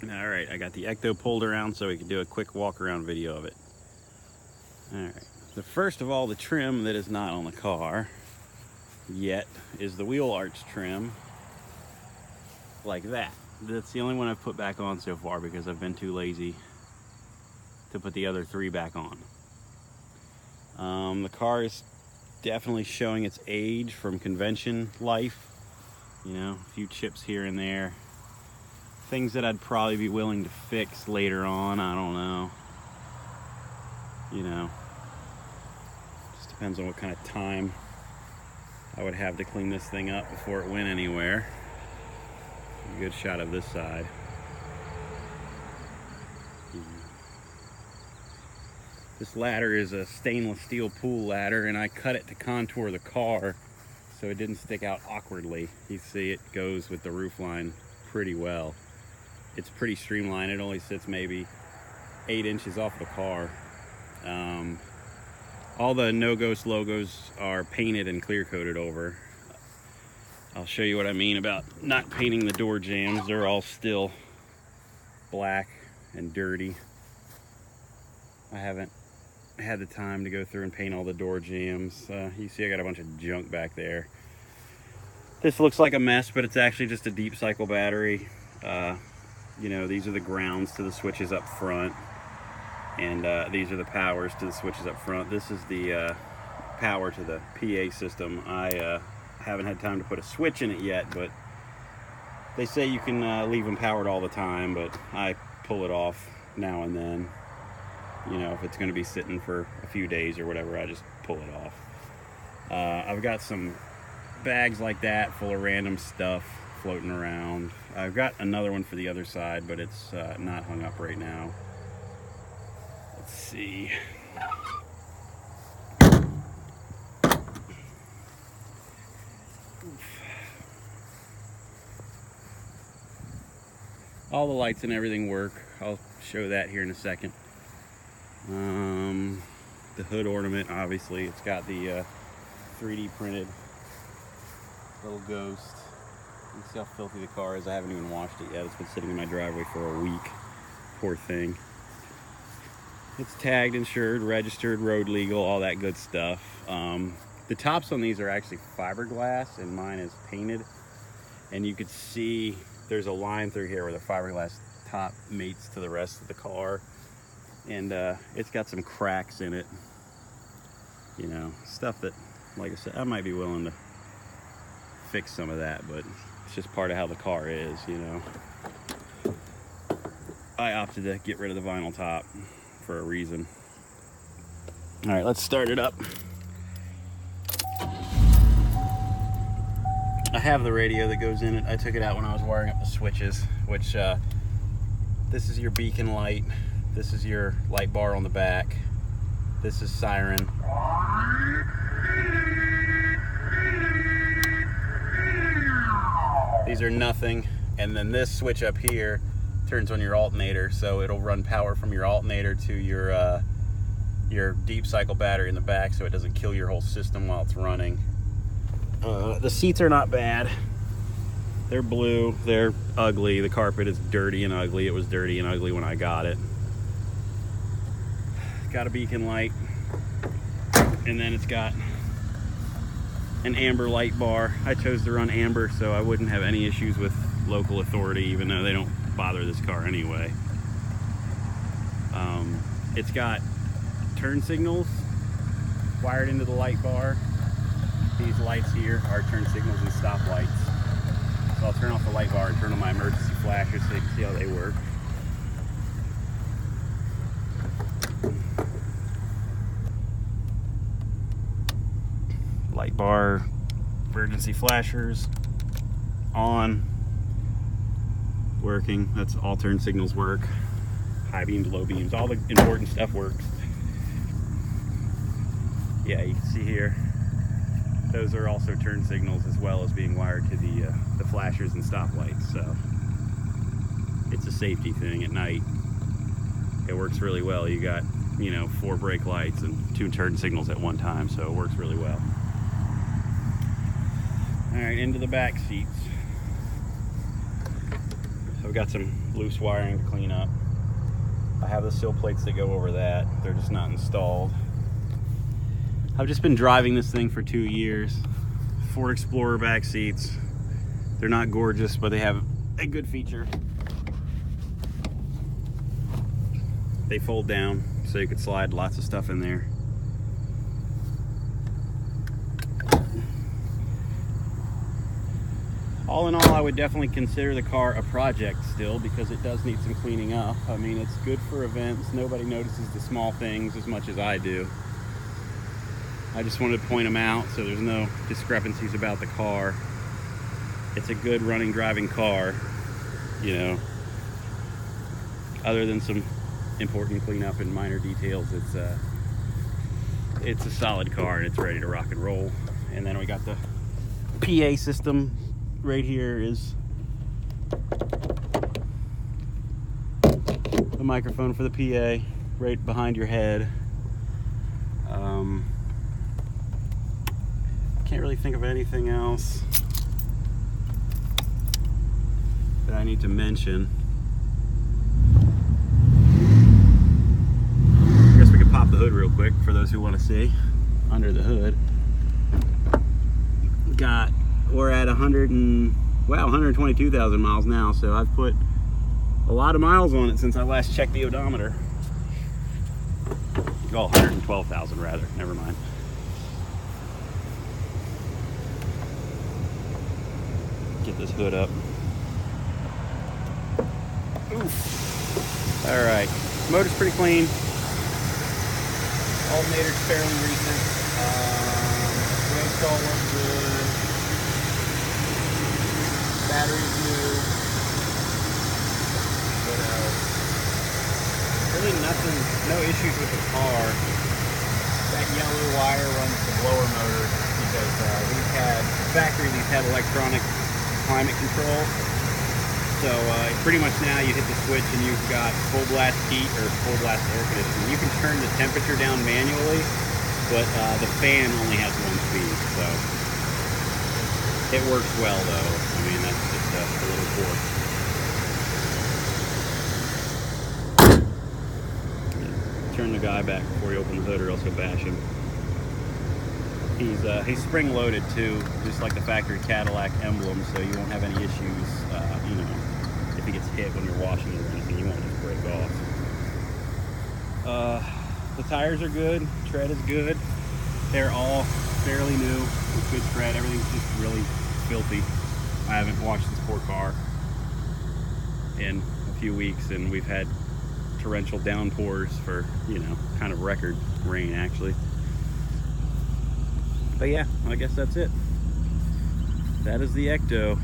All right, I got the Ecto pulled around so we can do a quick walk around video of it. All right, the first of all, the trim that is not on the car yet is the wheel arch trim, like that. That's the only one I've put back on so far because I've been too lazy to put the other three back on. The car is definitely showing its age from convention life. You know, a few chips here and there. Things that I'd probably be willing to fix later on, I don't know. You know, just depends on what kind of time I would have to clean this thing up before it went anywhere. A good shot of this side. This ladder is a stainless steel pool ladder, and I cut it to contour the car so it didn't stick out awkwardly. You see it goes with the roof line pretty well. It's pretty streamlined. It only sits maybe 8 inches off the car. All the No Ghost logos are painted and clear coated over. I'll show you what I mean about not painting the door jambs. They're all still black and dirty. I haven't had the time to go through and paint all the door jambs. You see I got a bunch of junk back there. This looks like a mess, but it's actually just a deep cycle battery. You know, these are the grounds to the switches up front, and these are the powers to the switches up front. This is the power to the PA system. I haven't had time to put a switch in it yet, but they say you can leave them powered all the time, but I pull it off now and then. You know, if it's going to be sitting for a few days or whatever, I just pull it off. I've got some bags like that full of random stuff floating around. I've got another one for the other side, but it's not hung up right now. Let's see. All the lights and everything work. I'll show that here in a second. The hood ornament, obviously, it's got the 3D printed little ghost. You can see how filthy the car is. I haven't even washed it yet. It's been sitting in my driveway for a week. Poor thing. It's tagged, insured, registered, road legal, all that good stuff. The tops on these are actually fiberglass, and mine is painted. And you could see there's a line through here where the fiberglass top mates to the rest of the car. And it's got some cracks in it. You know, stuff that, like I said, I might be willing to fix some of that, but it's just part of how the car is, you know. I opted to get rid of the vinyl top for a reason. All right, let's start it up. I have the radio that goes in it. I took it out when I was wiring up the switches, which this is your beacon light. This is your light bar on the back. This is siren. These are nothing. And then this switch up here turns on your alternator, so it'll run power from your alternator to your deep cycle battery in the back, so it doesn't kill your whole system while it's running. The seats are not bad. They're blue. They're ugly. The carpet is dirty and ugly. It was dirty and ugly when I got it. Got a beacon light, and then it's got an amber light bar. I chose to run amber so I wouldn't have any issues with local authority, even though they don't bother this car anyway. It's got turn signals wired into the light bar. These lights here are turn signals and stop lights. So I'll turn off the light bar and turn on my emergency flashers so you can see how they work. Light bar, emergency flashers, on, working. That's all turn signals work. High beams, low beams, all the important stuff works. Yeah, you can see here, those are also turn signals as well as being wired to the flashers and stoplights. So it's a safety thing at night. It works really well. You got, you know, 4 brake lights and 2 turn signals at one time, so it works really well. All right, into the back seats. I've got some loose wiring to clean up. I have the sill plates that go over that. They're just not installed. I've just been driving this thing for 2 years. Ford Explorer back seats. They're not gorgeous, but they have a good feature. They fold down, so you could slide lots of stuff in there. All in all, I would definitely consider the car a project still, because it does need some cleaning up. I mean, it's good for events. Nobody notices the small things as much as I do. I just wanted to point them out so there's no discrepancies about the car. It's a good running, driving car, you know. Other than some important cleanup and minor details, it's a solid car and it's ready to rock and roll. And then we got the PA system. Right here is the microphone for the PA, right behind your head. Can't really think of anything else that I need to mention. I guess we could pop the hood real quick for those who want to see under the hood. We're at 122,000 miles now, so I've put a lot of miles on it since I last checked the odometer. Oh, 112,000 rather, never mind. Get this hood up. Oof. All right, motor's pretty clean. Alternator's fairly recent. Brake all works good. Battery's new. What else? Really nothing, no issues with the car. That yellow wire runs the blower motor because these had electronic climate control. So pretty much now you hit the switch and you've got full blast heat or full blast air conditioning. You can turn the temperature down manually, but the fan only has one speed, so it works well though. I mean, that's just a little force. Turn the guy back before you open the hood or else you'll bash him. He's spring loaded too, just like the factory Cadillac emblem, so you won't have any issues, you know, if he gets hit when you're washing it or anything, you won't just break off. The tires are good, tread is good. They're all fairly new with good tread. Everything's just really filthy. I haven't washed this poor car in a few weeks, and we've had torrential downpours for, you know, kind of record rain actually. But yeah, I guess that's it. That is the Ecto.